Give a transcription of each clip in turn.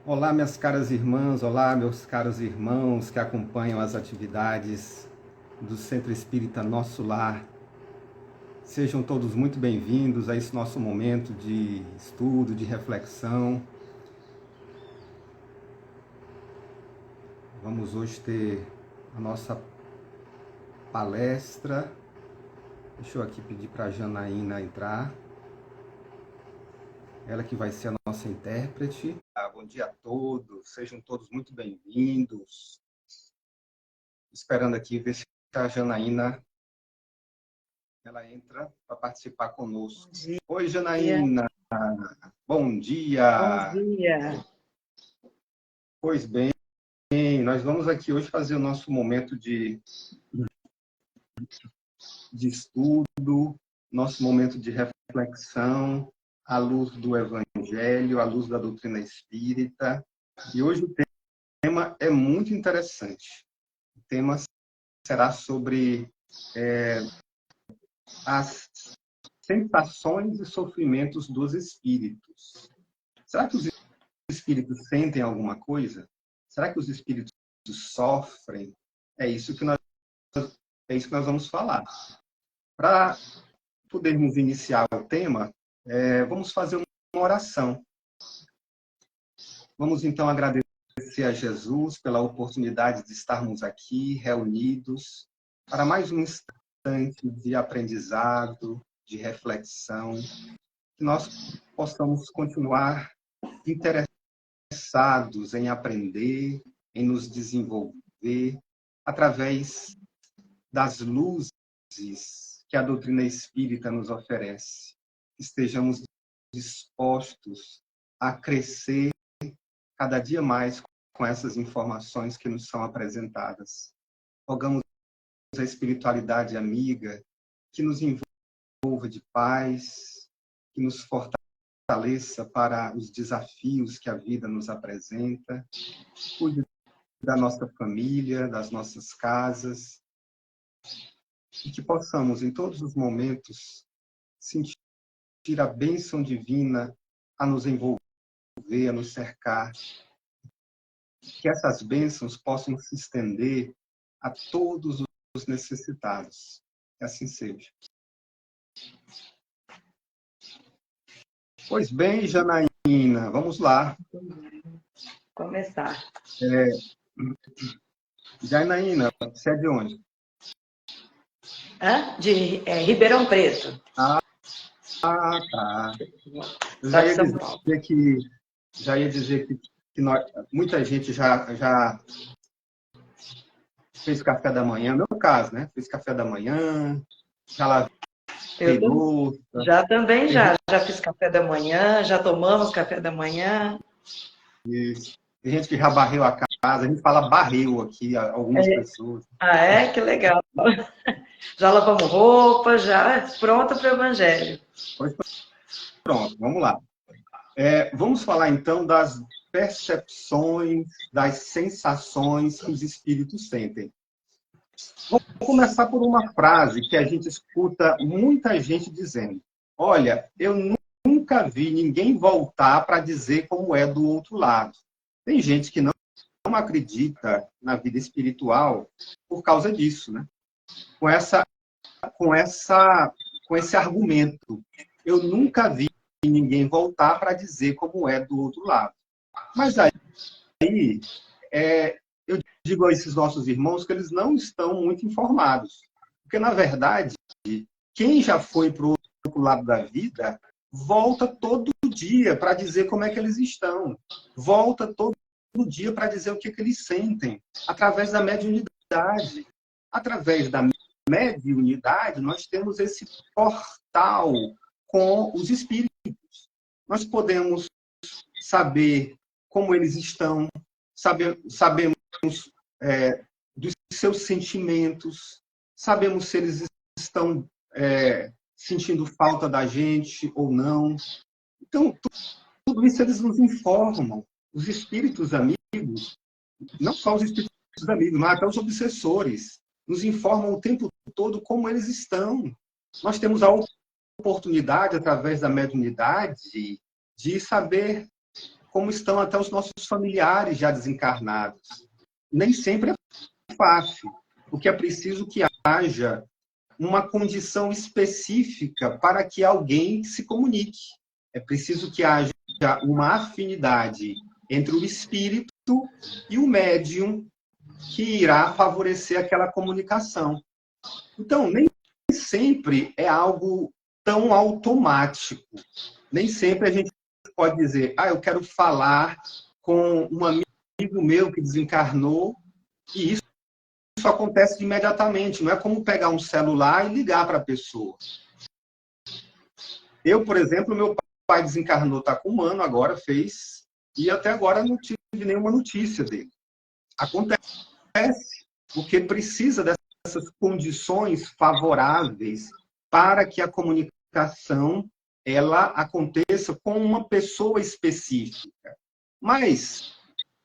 Olá, minhas caras irmãs, olá, meus caros irmãos que acompanham as atividades do Centro Espírita Nosso Lar. Sejam todos muito bem-vindos a esse nosso momento de estudo, de reflexão. Vamos hoje ter a nossa palestra. Deixa eu aqui pedir para a Janaína entrar. Ela que vai ser a nossa intérprete. Bom dia a todos, sejam todos muito bem-vindos. Esperando aqui ver se a Janaína ela entra para participar conosco. Oi, Janaína. Bom dia. Bom dia. Pois bem, nós vamos aqui hoje fazer o nosso momento de estudo, nosso momento de reflexão, à luz do Evangelho, à luz da doutrina espírita. E hoje o tema é muito interessante. O tema será sobre as sensações e sofrimentos dos espíritos. Será que os espíritos sentem alguma coisa? Será que os espíritos sofrem? É isso que nós vamos falar. Para podermos iniciar o tema, vamos fazer uma oração. Vamos então agradecer a Jesus pela oportunidade de estarmos aqui reunidos para mais um instante de aprendizado, de reflexão, que nós possamos continuar interessados em aprender, em nos desenvolver, através das luzes que a doutrina espírita nos oferece. Estejamos dispostos a crescer cada dia mais com essas informações que nos são apresentadas. Rogamos a espiritualidade amiga que nos envolva de paz, que nos fortaleça para os desafios que a vida nos apresenta, cuide da nossa família, das nossas casas, e que possamos, em todos os momentos, sentir a bênção divina a nos envolver, a nos cercar, que essas bênçãos possam se estender a todos os necessitados. Que assim seja. Pois bem, Janaína, vamos lá. Começar. Janaína, você é de onde? De Ribeirão Preto. Tá. Eu Só de São Paulo. já ia dizer que muita gente já fez café da manhã, no meu caso, né? Fez café da manhã, já lavei louça. Já fiz café da manhã, já tomamos café da manhã. Isso. Tem gente que já varreu a casa, a gente fala barreu aqui, algumas pessoas. Ah, é? Que legal. Já lavamos roupa, já pronto para o Evangelho. Pois pronto, vamos lá. Vamos falar então das percepções, das sensações que os espíritos sentem. Vamos começar por uma frase que a gente escuta muita gente dizendo: olha, eu nunca vi ninguém voltar para dizer como é do outro lado. Tem gente que não acredita na vida espiritual por causa disso, né? Com esse argumento. Eu nunca vi ninguém voltar para dizer como é do outro lado. Mas aí eu digo a esses nossos irmãos que eles não estão muito informados. Porque, na verdade, quem já foi para o outro lado da vida volta todo dia para dizer como é que eles estão. Volta todo dia para dizer o que eles sentem. Através da mediunidade. Através da mediunidade, nós temos esse portal com os espíritos. Nós podemos saber como eles estão, sabemos dos seus sentimentos, sabemos se eles estão sentindo falta da gente ou não. Então, tudo isso eles nos informam. Os espíritos amigos, não só os espíritos amigos, mas até os obsessores, nos informam o tempo todo como eles estão. Nós temos a oportunidade, através da mediunidade, de saber como estão até os nossos familiares já desencarnados. Nem sempre é fácil, porque é preciso que haja uma condição específica para que alguém se comunique. É preciso que haja uma afinidade entre o espírito e o médium que irá favorecer aquela comunicação. Então, nem sempre é algo tão automático. Nem sempre a gente pode dizer, eu quero falar com um amigo meu que desencarnou, e isso acontece imediatamente. Não é como pegar um celular e ligar para a pessoa. Eu, por exemplo, meu pai desencarnou, está com 1 ano agora, fez, e até agora não tive nenhuma notícia dele. Acontece porque precisa dessas condições favoráveis para que a comunicação ela aconteça com uma pessoa específica. Mas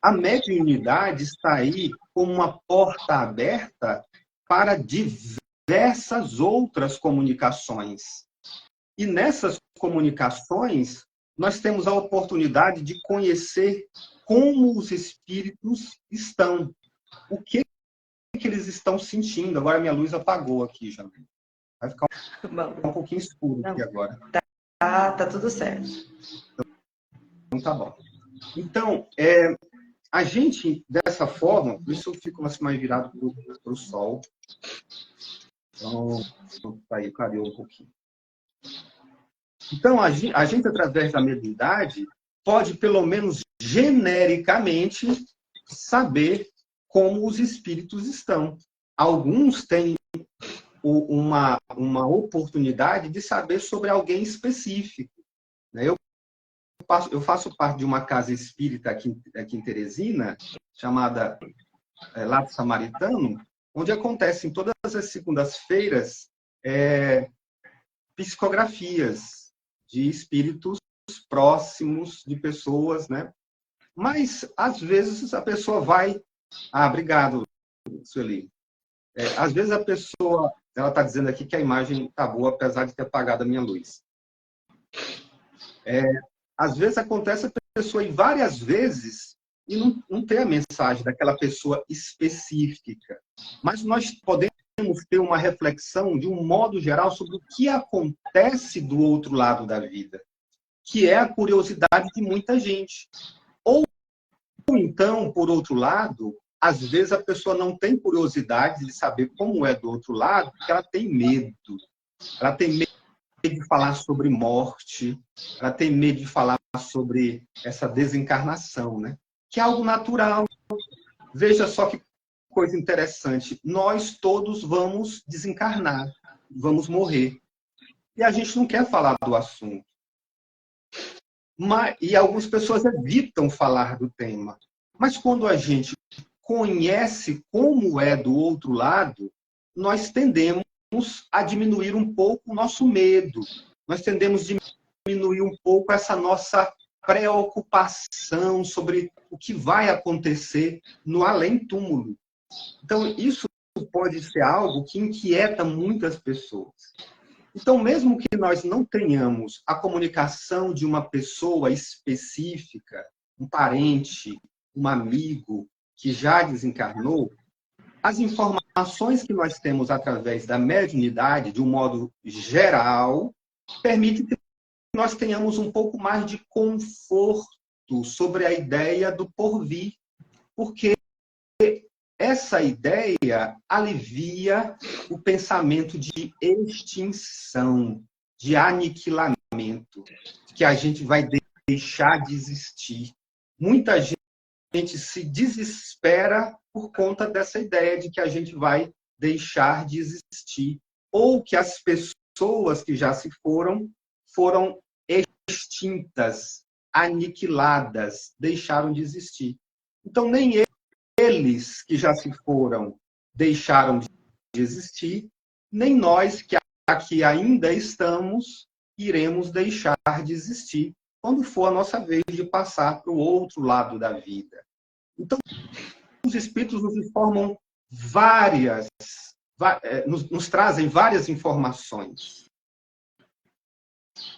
a mediunidade está aí como uma porta aberta para diversas outras comunicações. E nessas comunicações, nós temos a oportunidade de conhecer como os espíritos estão. O que eles estão sentindo. Agora minha luz apagou aqui, já. Vai ficar um pouquinho escuro aqui agora. Tá tudo certo. Então tá bom. Então, a gente, dessa forma, por isso eu fico mais virado para o sol. Então, aí clareou um pouquinho. Então, a gente, através da mediunidade, pode, pelo menos genericamente, saber como os espíritos estão. Alguns têm uma oportunidade de saber sobre alguém específico. Eu faço parte de uma casa espírita aqui em Teresina, chamada Lar Samaritano, onde acontecem todas as segundas-feiras psicografias de espíritos próximos de pessoas, né? Mas, às vezes, a pessoa vai... obrigado, Sueli. Às vezes a pessoa, ela está dizendo aqui que a imagem está boa, apesar de ter apagado a minha luz. Às vezes acontece a pessoa ir várias vezes e não ter a mensagem daquela pessoa específica. Mas nós podemos ter uma reflexão, de um modo geral, sobre o que acontece do outro lado da vida, que é a curiosidade de muita gente. Ou então, por outro lado, às vezes a pessoa não tem curiosidade de saber como é do outro lado, porque ela tem medo. Ela tem medo de falar sobre morte, ela tem medo de falar sobre essa desencarnação, né? Que é algo natural. Veja só que coisa interessante. Nós todos vamos desencarnar, vamos morrer. E a gente não quer falar do assunto. E algumas pessoas evitam falar do tema. Mas quando a gente conhece como é do outro lado, nós tendemos a diminuir um pouco o nosso medo. Nós tendemos a diminuir um pouco essa nossa preocupação sobre o que vai acontecer no além-túmulo. Então, isso pode ser algo que inquieta muitas pessoas. Então, mesmo que nós não tenhamos a comunicação de uma pessoa específica, um parente, um amigo que já desencarnou, as informações que nós temos através da mediunidade, de um modo geral, permite que nós tenhamos um pouco mais de conforto sobre a ideia do porvir, porque essa ideia alivia o pensamento de extinção, de aniquilamento, que a gente vai deixar de existir. Muita gente se desespera por conta dessa ideia de que a gente vai deixar de existir, ou que as pessoas que já se foram extintas, aniquiladas, deixaram de existir. Então, nem eles que já se foram deixaram de existir, nem nós que aqui ainda estamos iremos deixar de existir quando for a nossa vez de passar para o outro lado da vida. Então, os espíritos nos informam nos trazem várias informações.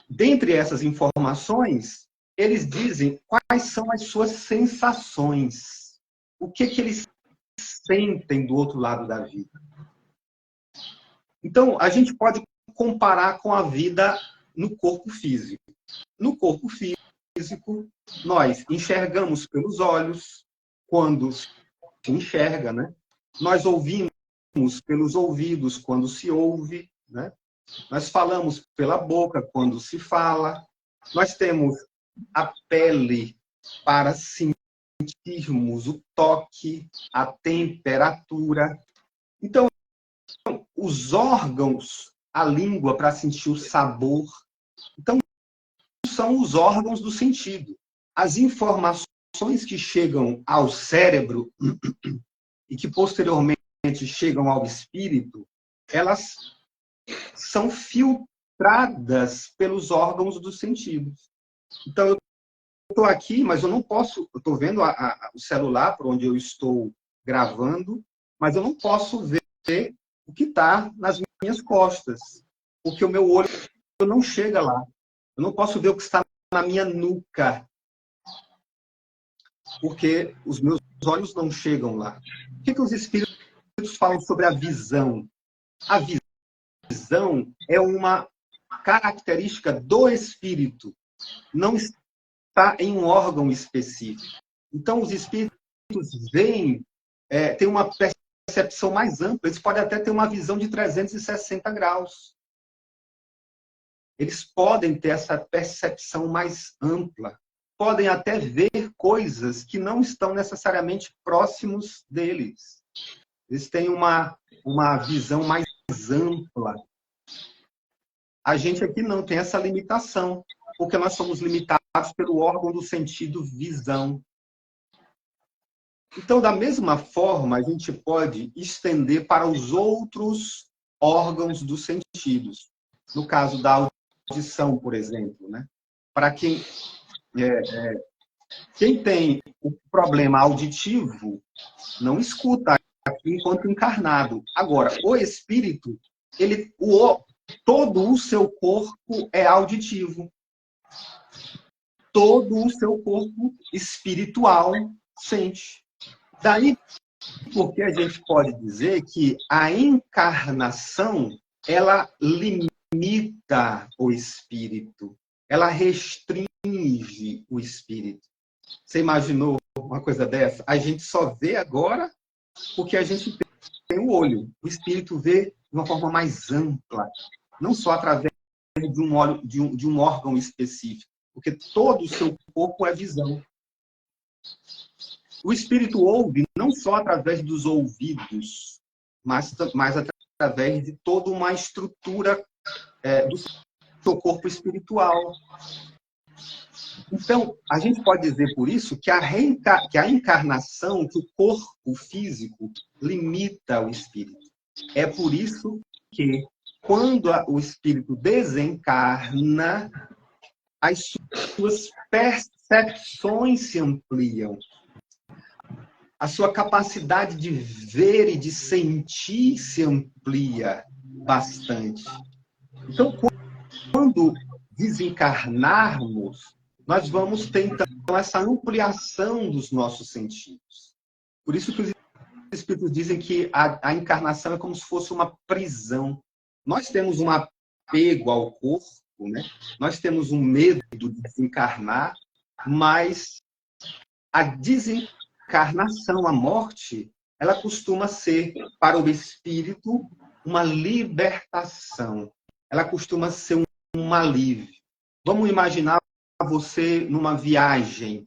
Dentre essas informações, eles dizem quais são as suas sensações. O que eles sentem do outro lado da vida. Então, a gente pode comparar com a vida no corpo físico. No corpo físico, nós enxergamos pelos olhos, quando se enxerga, né? Nós ouvimos pelos ouvidos, quando se ouve, né? Nós falamos pela boca, quando se fala. Nós temos a pele para sentirmos o toque, a temperatura. Então, os órgãos, a língua para sentir o sabor. Então, são os órgãos do sentido. As informações que chegam ao cérebro e que posteriormente chegam ao espírito, elas são filtradas pelos órgãos dos sentidos. Então, eu estou aqui, mas eu não posso... Eu estou vendo o celular por onde eu estou gravando, mas eu não posso ver o que está nas minhas costas, porque o meu olho não chega lá. Eu não posso ver o que está na minha nuca, porque os meus olhos não chegam lá. O que os espíritos falam sobre a visão? A visão é uma característica do espírito, não está em um órgão específico. Então, os espíritos veem, têm uma percepção mais ampla, eles podem até ter uma visão de 360 graus. Eles podem ter essa percepção mais ampla, podem até ver coisas que não estão necessariamente próximos deles. Eles têm uma visão mais ampla. A gente aqui não tem essa limitação, porque nós somos limitados pelo órgão do sentido visão. Então, da mesma forma, a gente pode estender para os outros órgãos dos sentidos. No caso da audição, por exemplo, né? Para quem tem o problema auditivo, não escuta aqui enquanto encarnado. Agora, o espírito, todo o seu corpo é auditivo. Todo o seu corpo espiritual sente. Daí, porque a gente pode dizer que a encarnação, ela limita o espírito. Ela restringe o espírito. Você imaginou uma coisa dessa? A gente só vê agora porque a gente tem o olho. O espírito vê de uma forma mais ampla, não só através de um órgão específico, porque todo o seu corpo é visão. O espírito ouve não só através dos ouvidos, mas através de toda uma estrutura do seu corpo espiritual. Então, a gente pode dizer por isso que a encarnação, que o corpo físico limita o espírito. É por isso que, quando o espírito desencarna, as suas percepções se ampliam. A sua capacidade de ver e de sentir se amplia bastante. Então, quando desencarnarmos, nós vamos ter, então, essa ampliação dos nossos sentidos. Por isso que os espíritos dizem que a encarnação é como se fosse uma prisão. Nós temos um apego ao corpo, né? Nós temos um medo de desencarnar, mas a desencarnação, a morte, ela costuma ser, para o espírito, uma libertação. Ela costuma ser um alívio. Vamos imaginar você numa viagem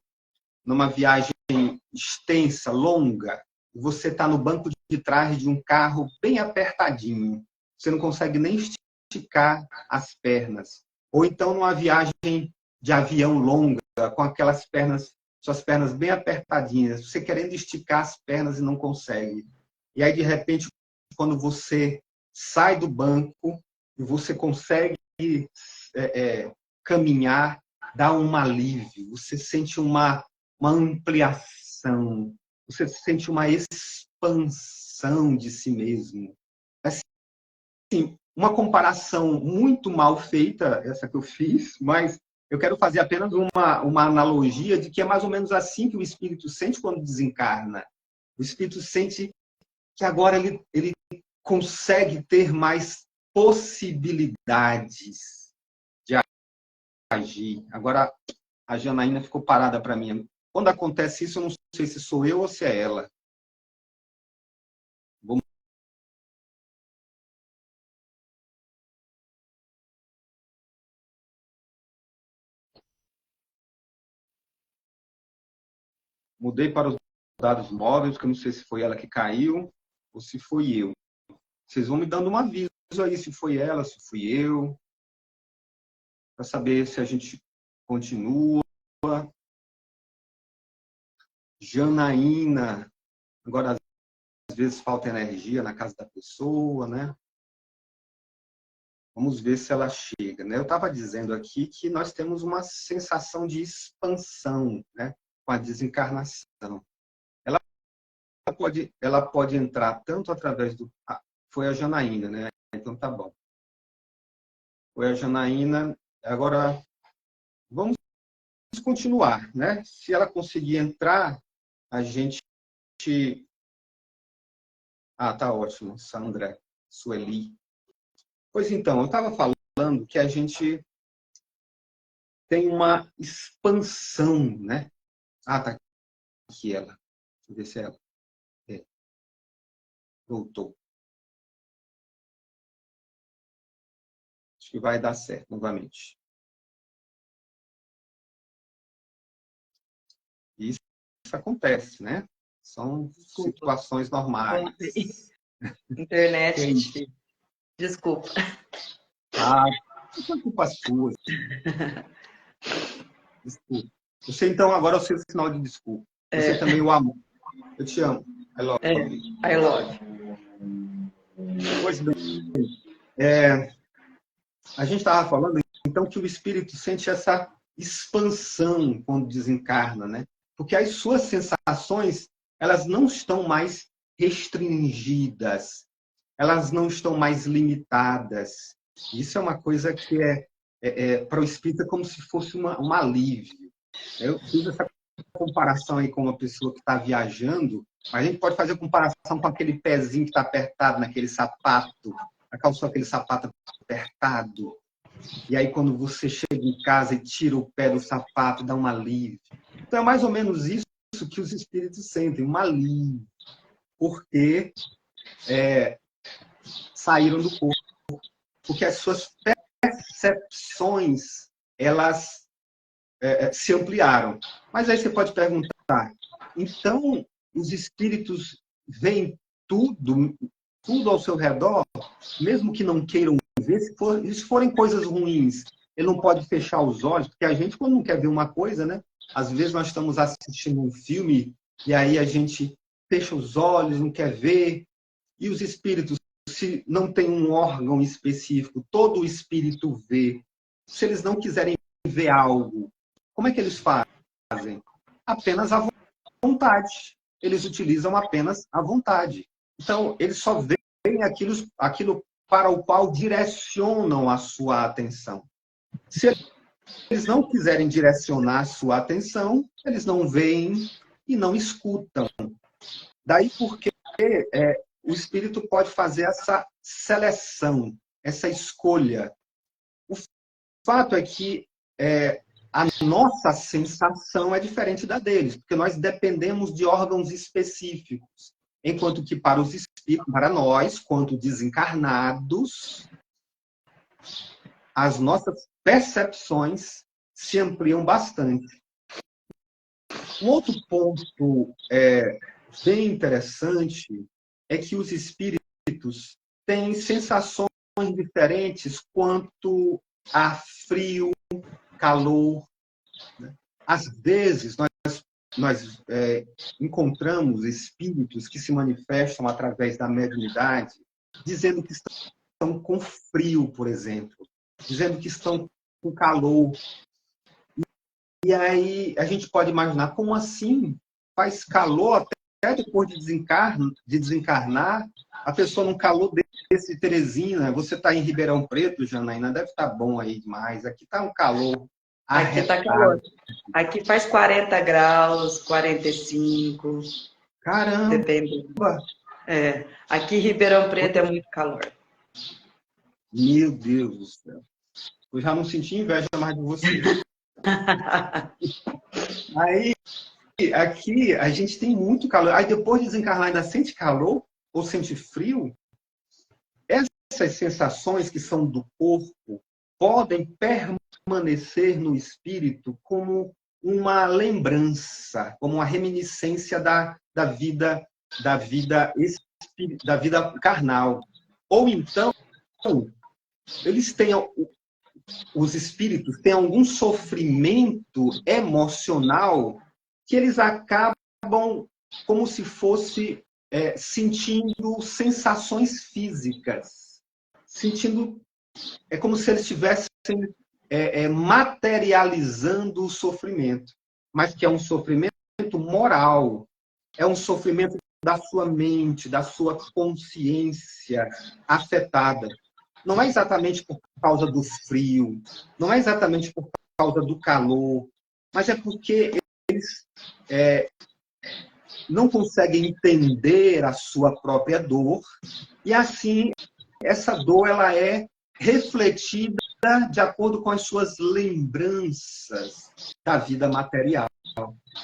extensa, longa, e você está no banco de trás de um carro bem apertadinho. Você não consegue nem esticar as pernas. Ou então numa viagem de avião longa, com aquelas suas pernas bem apertadinhas, você querendo esticar as pernas e não consegue. E aí, de repente, quando você sai do banco e você consegue caminhar, dá um alívio, você sente uma ampliação, você sente uma expansão de si mesmo. Assim, uma comparação muito mal feita, essa que eu fiz, mas eu quero fazer apenas uma analogia de que é mais ou menos assim que o espírito sente quando desencarna. O espírito sente que agora ele consegue ter mais possibilidades de agir. Agora, a Janaína ficou parada para mim. Quando acontece isso, eu não sei se sou eu ou se é ela. Mudei para os dados móveis, que eu não sei se foi ela que caiu ou se foi eu. Vocês vão me dando um aviso aí se foi ela, se fui eu, para saber se a gente continua. Janaína, agora às vezes falta energia na casa da pessoa, né? Vamos ver se ela chega, né? Eu estava dizendo aqui que nós temos uma sensação de expansão, né? Com a desencarnação. Ela pode entrar tanto através do... foi a Janaína, né? Então tá bom. Foi a Janaína. Agora, vamos continuar, né? Se ela conseguir entrar, a gente... tá ótimo, Sandra, Sueli. Pois então, eu estava falando que a gente tem uma expansão, né? Tá aqui ela. Deixa eu ver se ela... voltou. Acho que vai dar certo novamente. Isso acontece, né? São situações normais. Internet. Desculpa. Não foi culpa sua. Desculpa. Você, então, agora é o seu sinal de desculpa. Você também o amo. Eu te amo. I love you. I love. Pois bem, a gente estava falando, então, que o espírito sente essa expansão quando desencarna, né? Porque as suas sensações, elas não estão mais restringidas, elas não estão mais limitadas. Isso é uma coisa que para o espírito é como se fosse um alívio. Eu fiz essa comparação aí com uma pessoa que está viajando, mas a gente pode fazer comparação com aquele pezinho que está apertado naquele sapato, a calçou aquele sapato apertado, e aí quando você chega em casa e tira o pé do sapato, dá um alívio. Então é mais ou menos isso que os espíritos sentem, um alívio, porque saíram do corpo, porque as suas percepções, elas se ampliaram. Mas aí você pode perguntar, então os espíritos veem tudo ao seu redor, mesmo que não queiram ver, se forem coisas ruins, ele não pode fechar os olhos, porque a gente, quando não quer ver uma coisa, né? Às vezes nós estamos assistindo um filme e aí a gente fecha os olhos, não quer ver, e os espíritos, se não tem um órgão específico, todo o espírito vê. Se eles não quiserem ver algo, como é que eles fazem? Apenas a vontade. Eles utilizam apenas a vontade. Então, eles só veem aquilo para o qual direcionam a sua atenção. Se eles não quiserem direcionar a sua atenção, eles não veem e não escutam. Daí porque o espírito pode fazer essa seleção, essa escolha. O fato é que a nossa sensação é diferente da deles, porque nós dependemos de órgãos específicos. Enquanto que para os espíritos, para nós, quanto desencarnados, as nossas percepções se ampliam bastante. Um outro ponto bem interessante é que os espíritos têm sensações diferentes quanto a frio, calor. Às vezes, nós encontramos espíritos que se manifestam através da mediunidade, dizendo que estão com frio, por exemplo, dizendo que estão com calor. E aí a gente pode imaginar, como assim? Faz calor até depois de desencarnar, a pessoa num calor desse, Teresina, você está em Ribeirão Preto, Janaína, deve estar bom aí demais, aqui está um calor Aqui tá calor. Aqui faz 40 graus, 45. Caramba! Depende. Aqui em Ribeirão Preto é muito calor. Meu Deus do céu. Eu já não senti inveja mais de você. Aí, aqui, a gente tem muito calor. Aí, depois de desencarnar, ainda sente calor ou sente frio? Essas sensações que são do corpo podem permanecer no espírito como uma lembrança, como uma reminiscência da vida carnal. Ou então, eles têm, os espíritos têm algum sofrimento emocional que eles acabam como se fosse sentindo sensações físicas, é como se eles estivessem materializando o sofrimento, mas que é um sofrimento moral, é um sofrimento da sua mente, da sua consciência afetada. Não é exatamente por causa do frio, não é exatamente por causa do calor, mas é porque eles não conseguem entender a sua própria dor, e assim essa dor ela é refletida de acordo com as suas lembranças da vida material.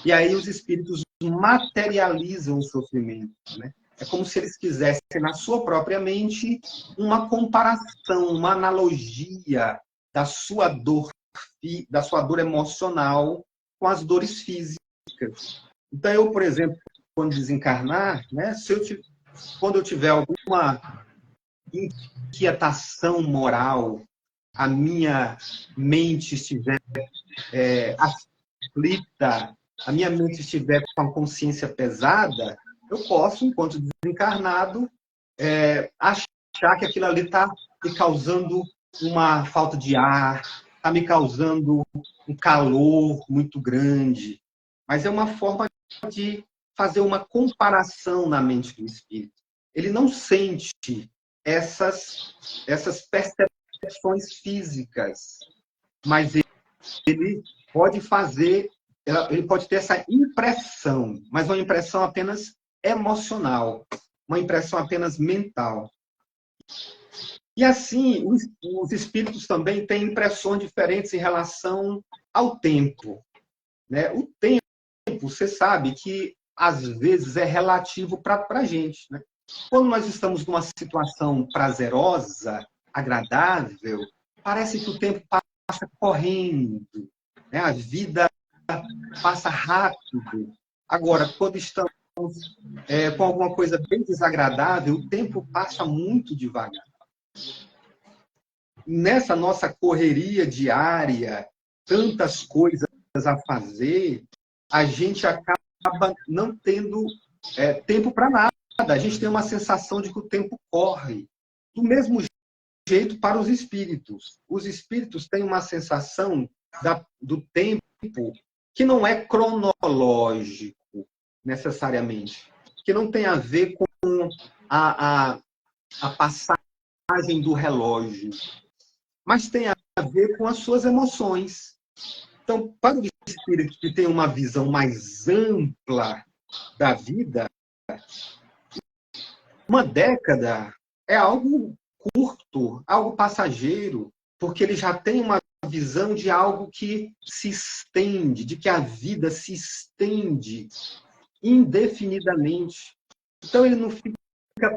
E aí os espíritos materializam o sofrimento, né? É como se eles quisessem, na sua própria mente, uma comparação, uma analogia da sua dor emocional com as dores físicas. Então, eu, por exemplo, quando desencarnar, né, quando eu tiver alguma inquietação moral, a minha mente estiver aflita, a minha mente estiver com a consciência pesada, eu posso, enquanto desencarnado, achar que aquilo ali está me causando uma falta de ar, está me causando um calor muito grande. Mas é uma forma de fazer uma comparação na mente do espírito. Ele não sente essas percepções físicas, mas ele pode ter essa impressão, mas uma impressão apenas emocional, uma impressão apenas mental. E assim, os espíritos também têm impressões diferentes em relação ao tempo, né? O tempo, você sabe que às vezes é relativo para a gente, né? Quando nós estamos numa situação prazerosa, agradável, parece que o tempo passa correndo, né? A vida passa rápido. Agora, quando estamos com alguma coisa bem desagradável, o tempo passa muito devagar. Nessa nossa correria diária, tantas coisas a fazer, a gente acaba não tendo tempo para nada. A gente tem uma sensação de que o tempo corre. Do mesmo jeito para os espíritos. Os espíritos têm uma sensação do tempo que não é cronológico, necessariamente. Que não tem a ver com a passagem do relógio. Mas tem a ver com as suas emoções. Então, para o espírito que tem uma visão mais ampla da vida, uma década é algo curto, algo passageiro, porque ele já tem uma visão de algo que se estende, de que a vida se estende indefinidamente. Então, ele não fica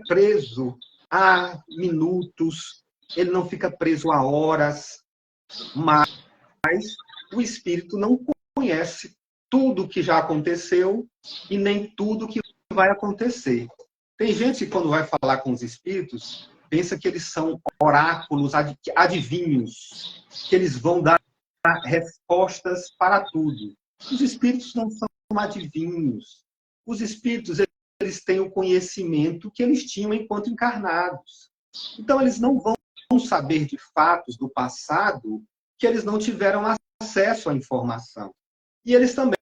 preso a minutos, ele não fica preso a horas, mas o espírito não conhece tudo que já aconteceu e nem tudo que vai acontecer. Tem gente que, quando vai falar com os espíritos, pensa que eles são oráculos, adivinhos, que eles vão dar respostas para tudo. Os espíritos não são adivinhos. Os espíritos, eles têm o conhecimento que eles tinham enquanto encarnados. Então, eles não vão saber de fatos do passado que eles não tiveram acesso à informação. E eles também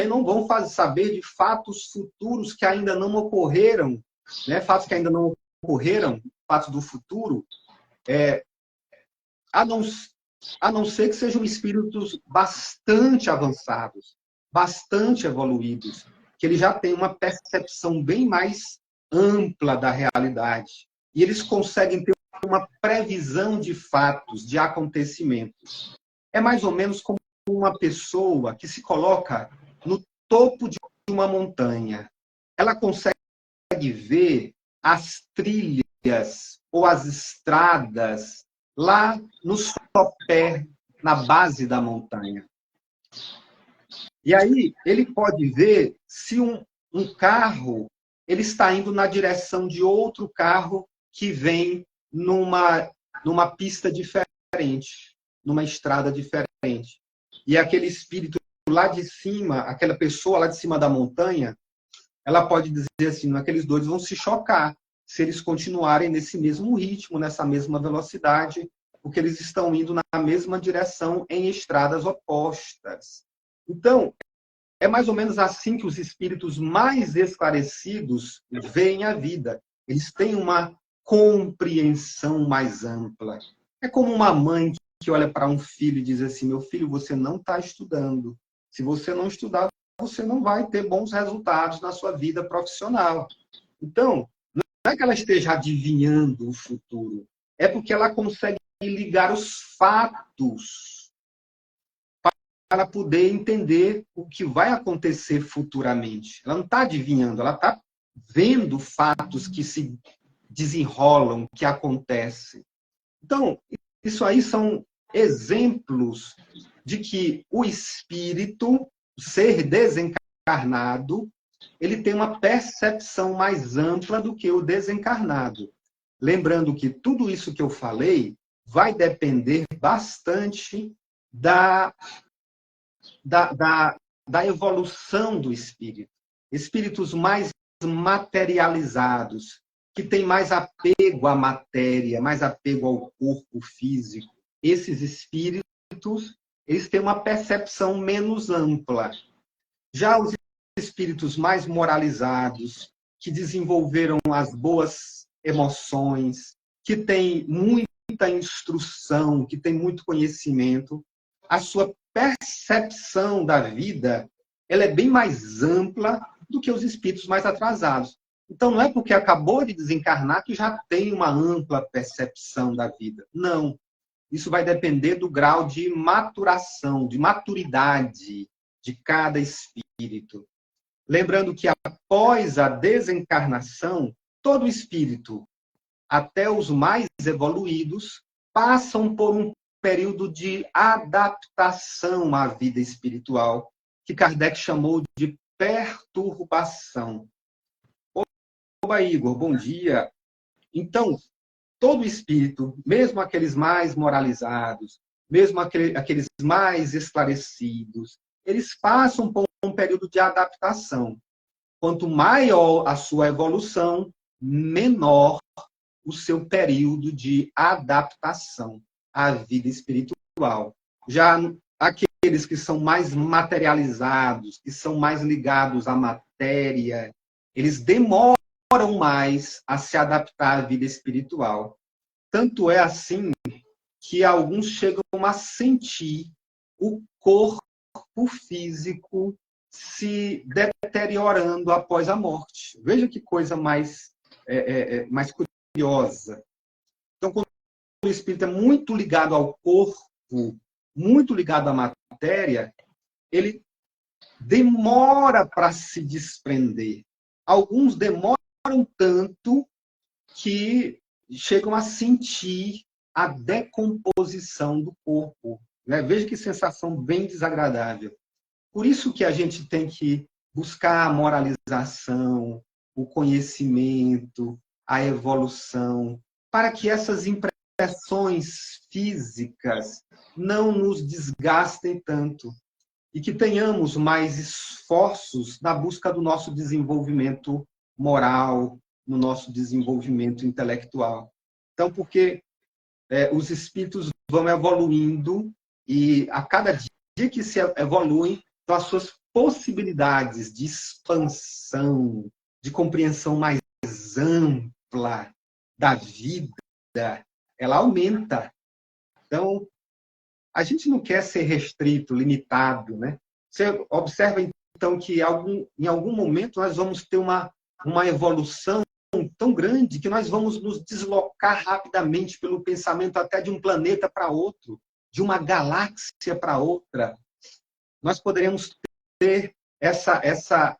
não vão saber de fatos futuros que ainda não ocorreram, né? Fatos que ainda não ocorreram, fatos do futuro, a não ser que sejam espíritos bastante avançados, bastante evoluídos, que eles já têm uma percepção bem mais ampla da realidade. E eles conseguem ter uma previsão de fatos, de acontecimentos. É mais ou menos como uma pessoa que se coloca no topo de uma montanha. Ela consegue ver as trilhas ou as estradas lá no sopé, na base da montanha. E aí ele pode ver se um carro ele está indo na direção de outro carro que vem numa pista diferente, numa estrada diferente. E aquele espírito lá de cima, aquela pessoa lá de cima da montanha, ela pode dizer assim, aqueles dois vão se chocar se eles continuarem nesse mesmo ritmo, nessa mesma velocidade, porque eles estão indo na mesma direção em estradas opostas. Então, é mais ou menos assim que os espíritos mais esclarecidos veem a vida. Eles têm uma compreensão mais ampla. É como uma mãe que olha para um filho e diz assim, meu filho, você não está estudando. Se você não estudar, você não vai ter bons resultados na sua vida profissional. Então, não é que ela esteja adivinhando o futuro, é porque ela consegue ligar os fatos para poder entender o que vai acontecer futuramente. Ela não está adivinhando, ela está vendo fatos que se desenrolam, que acontecem. Então, isso aí são exemplos de que o espírito, o ser desencarnado, ele tem uma percepção mais ampla do que o desencarnado. Lembrando que tudo isso que eu falei vai depender bastante da evolução do espírito. Espíritos mais materializados, que têm mais apego à matéria, mais apego ao corpo físico. Esses espíritos, eles têm uma percepção menos ampla. Já os espíritos mais moralizados, que desenvolveram as boas emoções, que têm muita instrução, que têm muito conhecimento, a sua percepção da vida ela é bem mais ampla do que os espíritos mais atrasados. Então, não é porque acabou de desencarnar que já tem uma ampla percepção da vida. Não. Isso vai depender do grau de maturação, de maturidade de cada espírito. Lembrando que após a desencarnação, todo espírito, até os mais evoluídos, passam por um período de adaptação à vida espiritual, que Kardec chamou de perturbação. Oba, Igor, bom dia. Então, todo espírito, mesmo aqueles mais moralizados, mesmo aqueles mais esclarecidos, eles passam por um período de adaptação. Quanto maior a sua evolução, menor o seu período de adaptação à vida espiritual. Já aqueles que são mais materializados, que são mais ligados à matéria, eles demoram mais a se adaptar à vida espiritual. Tanto é assim que alguns chegam a sentir o corpo físico se deteriorando após a morte. Veja que coisa mais curiosa. Então, quando o espírito é muito ligado ao corpo, muito ligado à matéria, ele demora para se desprender. Alguns demoram tanto que chegam a sentir a decomposição do corpo. Né? Veja que sensação bem desagradável. Por isso que a gente tem que buscar a moralização, o conhecimento, a evolução, para que essas impressões físicas não nos desgastem tanto e que tenhamos mais esforços na busca do nosso desenvolvimento moral, no nosso desenvolvimento intelectual. Então, porque os espíritos vão evoluindo e a cada dia que se evoluem, então as suas possibilidades de expansão, de compreensão mais ampla da vida, ela aumenta. Então, A gente não quer ser restrito, limitado, né? Você observa, então, que em algum momento nós vamos ter uma evolução tão grande que nós vamos nos deslocar rapidamente pelo pensamento até de um planeta para outro, de uma galáxia para outra. Nós poderemos ter essa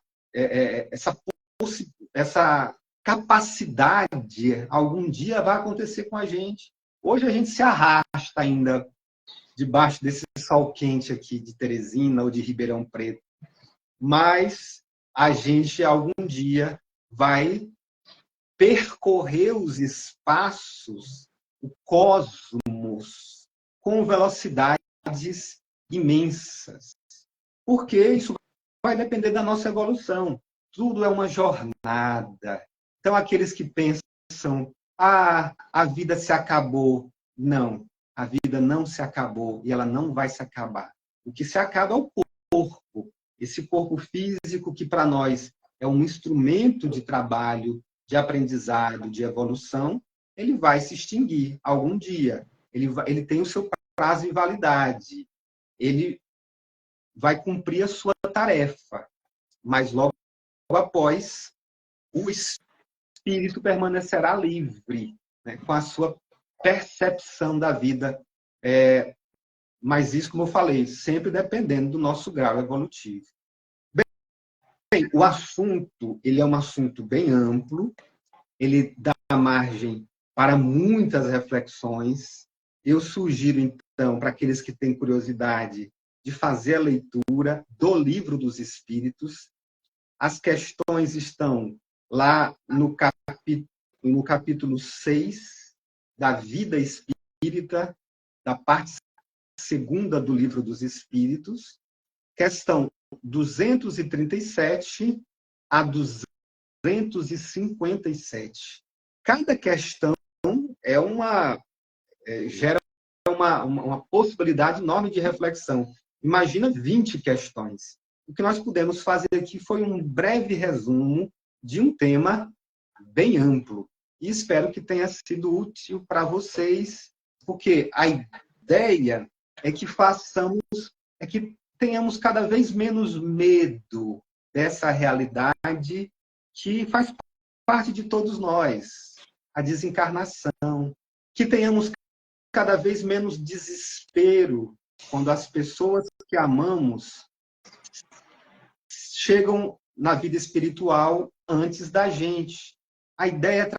capacidade, algum dia vai acontecer com a gente. Hoje a gente se arrasta ainda debaixo desse sol quente aqui de Teresina ou de Ribeirão Preto, mas a gente algum dia vai percorrer os espaços, o cosmos, com velocidades imensas. Porque isso vai depender da nossa evolução. Tudo é uma jornada. Então, aqueles que pensam, a vida se acabou. Não, a vida não se acabou e ela não vai se acabar. O que se acaba é o corpo. Esse corpo físico que, para nós, é um instrumento de trabalho, de aprendizado, de evolução, ele vai se extinguir algum dia. Ele tem o seu prazo de validade. Ele vai cumprir a sua tarefa. Mas logo após, o espírito permanecerá livre, né, com a sua percepção da vida. Mas isso, como eu falei, sempre dependendo do nosso grau evolutivo. Bem, o assunto, ele é um assunto bem amplo, ele dá margem para muitas reflexões. Eu sugiro, então, para aqueles que têm curiosidade, de fazer a leitura do Livro dos Espíritos. As questões estão lá no capítulo 6 da Vida Espírita, da parte segunda do Livro dos Espíritos, questão 237 a 257. Cada questão gera uma possibilidade enorme de reflexão. Imagina 20 questões. O que nós pudemos fazer aqui foi um breve resumo de um tema bem amplo. E espero que tenha sido útil para vocês, porque a ideia é que tenhamos cada vez menos medo dessa realidade que faz parte de todos nós, a desencarnação, que tenhamos cada vez menos desespero quando as pessoas que amamos chegam na vida espiritual antes da gente. A ideia é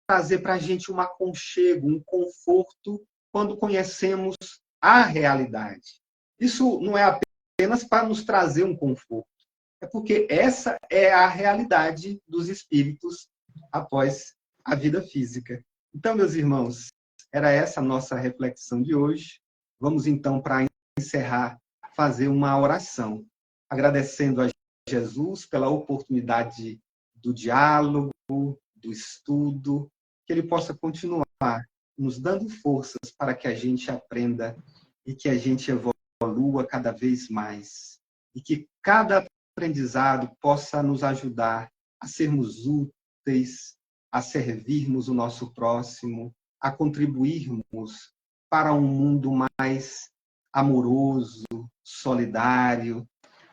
trazer para a gente um aconchego, um conforto quando conhecemos a realidade. Isso não é apenas para nos trazer um conforto, é porque essa é a realidade dos espíritos após a vida física. Então, meus irmãos, era essa a nossa reflexão de hoje. Vamos, então, para encerrar, fazer uma oração, agradecendo a Jesus pela oportunidade do diálogo, do estudo, que ele possa continuar nos dando forças para que a gente aprenda e que a gente evolua cada vez mais. E que cada aprendizado possa nos ajudar a sermos úteis, a servirmos o nosso próximo, a contribuirmos para um mundo mais amoroso, solidário,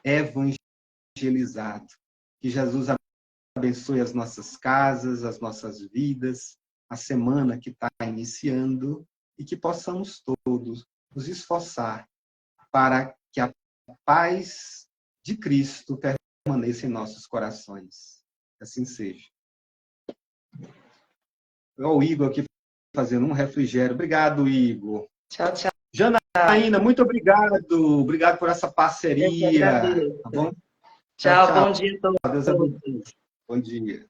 evangelizado. Que Jesus abençoe as nossas casas, as nossas vidas, a semana que está iniciando, e que possamos todos nos esforçar para que a paz de Cristo permaneça em nossos corações. Assim seja. Olha o Igor aqui fazendo um refrigério. Obrigado, Igor. Tchau, tchau. Janaína, muito obrigado. Obrigado por essa parceria. Tá bom? Tchau, bom dia a todos. Deus abençoe. Bom dia.